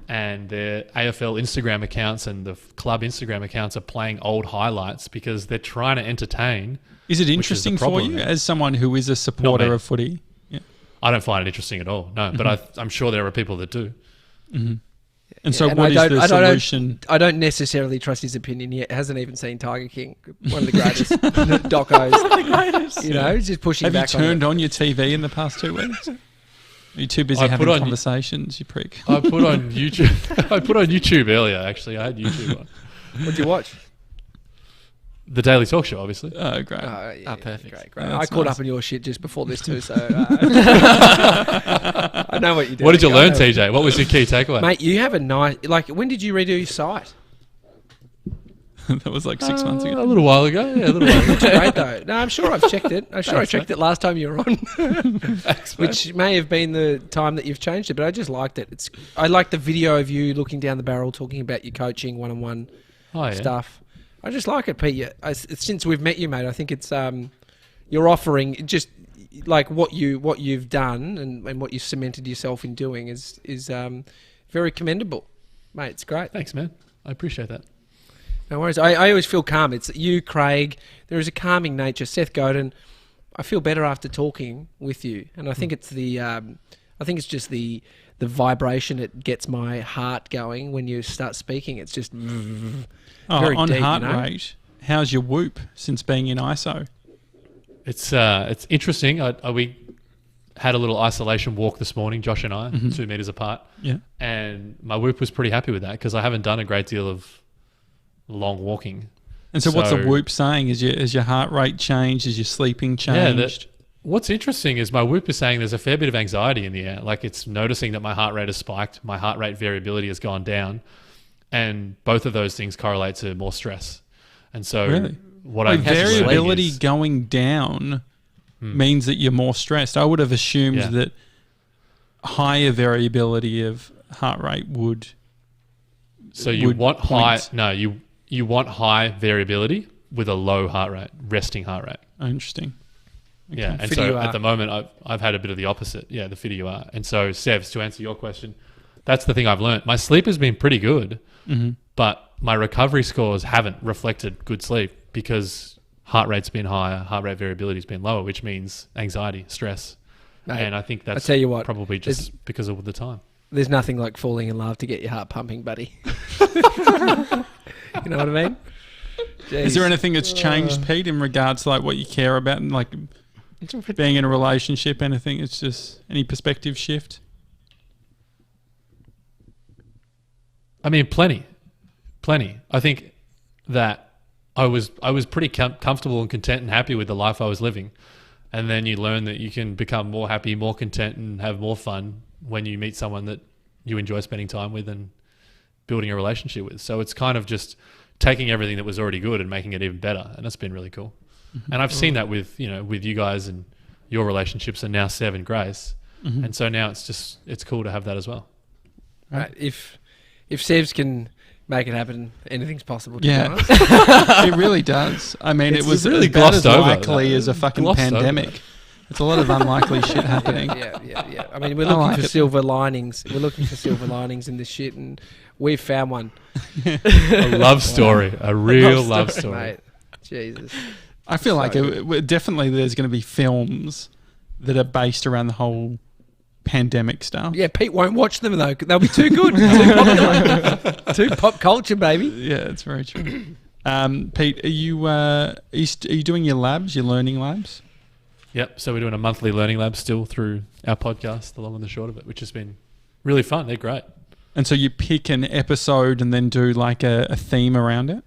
and their AFL Instagram accounts and the club Instagram accounts are playing old highlights because they're trying to entertain. Is it interesting for you as someone who is a supporter of footy? Yeah. I don't find it interesting at all, no, but I'm sure there are people that do. And so And what is I the don't- solution? I don't necessarily trust his opinion. He hasn't even seen Tiger King, one of the greatest docos. You know, he's just pushing Have you back on turned it. on your TV in the past 2 weeks? Are you too busy I having put on- conversations, you prick? I put on YouTube. I put on YouTube earlier. Actually, I had YouTube on. What'd you watch? The Daily Talk Show, obviously. Oh, great. Great. Perfect. Oh, I that's caught nice. up on your shit just before this too, so I know what you did. What did you learn, TJ? What was your key takeaway? Mate, you have a nice... Like, when did you redo your site? That was like 6 months ago. A little while ago. Yeah, a little while ago. It's great, though. No, I'm sure I've checked it. I'm sure I checked it last time you were on. Thanks, mate. Which may have been the time that you've changed it, but I just liked it. I like the video of you looking down the barrel, talking about your coaching, one-on-one Oh, yeah. stuff. I just like it, Pete. Since we've met you, mate, I think it's you're offering just like what you've done and what you've cemented yourself in doing is very commendable, mate. It's great. Thanks, man. I appreciate that. No worries. I always feel calm. It's you, Craig. There is a calming nature. Seth Godin. I feel better after talking with you, and I think it's just the vibration. It gets my heart going when you start speaking. It's just very on deep, heart you know? rate, how's your whoop since being in ISO? It's interesting. We had a little isolation walk this morning, Josh and I, 2 meters apart. Yeah. And my whoop was pretty happy with that because I haven't done a great deal of long walking. And so what's the So- whoop saying? Is your heart rate changed? Is your sleeping changed? What's interesting is my whoop is saying there's a fair bit of anxiety in the air. Like it's noticing that my heart rate has spiked, my heart rate variability has gone down, and both of those things correlate to more stress. And so Really? what Like I'm variability is, going down means that you're more stressed. I would have assumed Yeah. that higher variability of heart rate would. so you would want point- you want high variability with a low heart rate, resting heart rate. Oh, interesting. Yeah, and Fitter so you at are. the moment I've had a bit of the opposite. Yeah, the fitter you are. And so Sevs, to answer your question, that's the thing I've learned. My sleep has been pretty good, but my recovery scores haven't reflected good sleep because heart rate's been higher, heart rate variability's been lower, which means anxiety, stress. Mate, and I think that's tell you what, probably just because of the time. There's nothing like falling in love to get your heart pumping, buddy. You know what I mean? Is there Jeez. anything that's changed, Pete, in regards to like what you care about and like being in a relationship? Anything? It's just any perspective shift. I mean, plenty. I think that I was pretty comfortable and content and happy with the life I was living. And then you learn that you can become more happy, more content and have more fun when you meet someone that you enjoy spending time with and building a relationship with. So it's kind of just taking everything that was already good and making it even better. And that's been really cool. And I've seen that with you guys and your relationships and now Sev and Grace. And so now it's cool to have that as well. Right, if Sevs can make it happen, anything's possible. To Yeah. be honest. It really does. I mean, It's it was really about as glossed over, likely that. as a fucking Glossed over. pandemic. It's a lot of unlikely shit happening. Yeah. I mean, we're I looking like for it. silver linings. We're looking for silver linings in this shit, and we've found one. A love story, a real love story. mate. Jesus. I feel like So definitely there's going to be films that are based around the whole pandemic stuff. Yeah, Pete won't watch them though. They'll be too good, too popular, too pop culture, baby. Yeah, it's very true. Pete, are you doing your labs, your learning labs? Yep. So we're doing a monthly learning lab still through our podcast, the long and the short of it, which has been really fun. They're great. And so you pick an episode and then do like a theme around it?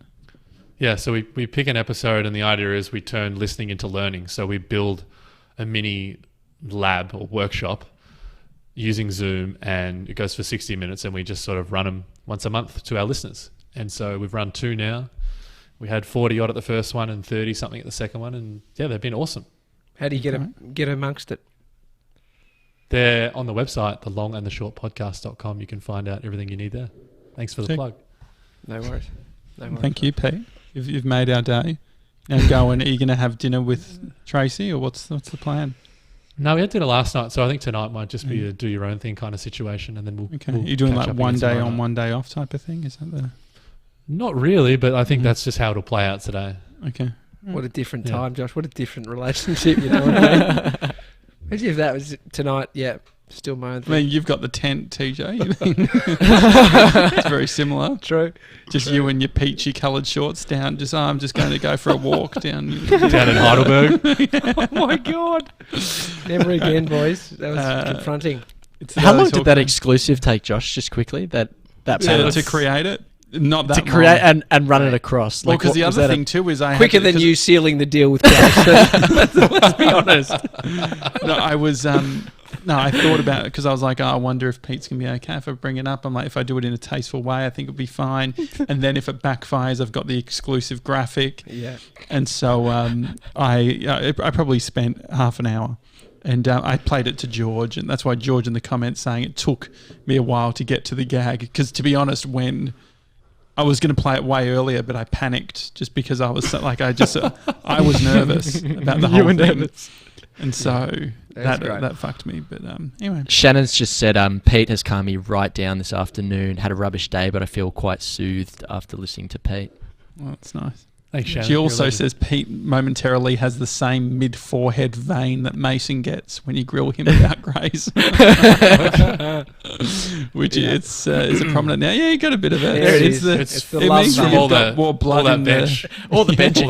Yeah. So we pick an episode and the idea is we turn listening into learning. So we build a mini lab or workshop using Zoom and it goes for 60 minutes and we just sort of run them once a month to our listeners. And so we've run 2 now. We had 40 odd at the first one and 30 something at the second one. And yeah, they've been awesome. How do you get amongst it? They're on the website, thelongandtheshortpodcast.com. You can find out everything you need there. Thanks for the Sick. plug. No worries. Thank you, Pete. You've made our day. Now go and are you going to have dinner with Tracy or what's the plan? No, we had dinner last night, so I think tonight might just be a do your own thing kind of situation, and then we'll. Okay. we'll You're doing catch like up one again day tomorrow on, night. one day off type of thing? Is that the... Not really, but I think that's just how it'll play out today. Okay. What a different Yeah. time, Josh. What a different relationship, you know what I mean? Imagine if that was tonight. Yeah, Still my own I thing. mean, you've got the tent, TJ. It's very similar. True. Just you and your peachy coloured shorts down. I'm just going to go for a walk down. Down in Heidelberg. Oh my god! Never again, boys. That was confronting. How long did that exclusive take, Josh? Just quickly, that to create it? Not that to create and run it across. Well, because the other thing too is I quicker than you sealing the deal with Cash. Let's be honest. No, I was. No, I thought about it because I was like, I wonder if Pete's going to be okay if I bring it up. I'm like, if I do it in a tasteful way, I think it'll be fine. And then if it backfires, I've got the exclusive graphic. Yeah. And so I probably spent half an hour. And I played it to George. And that's why George in the comments saying it took me a while to get to the gag. Because to be honest, when I was going to play it way earlier, but I panicked just because I was I was nervous about the whole thing. Nervous. And so that fucked me. But anyway. Shannon's just said, Pete has calmed me right down this afternoon. Had a rubbish day, but I feel quite soothed after listening to Pete. Well, that's nice. Thanks, Shannon. She also says Pete momentarily has the same mid-forehead vein that Mason gets when you grill him about Grace. Which it's a prominent now. Yeah, you got a bit of it. There it is. It's the love means vein. you've got more blood in bench. All the benching.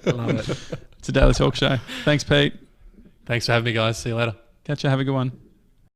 I love it. It's a Daily Talk Show. Thanks, Pete. Thanks for having me, guys. See you later. Catch you. Have a good one.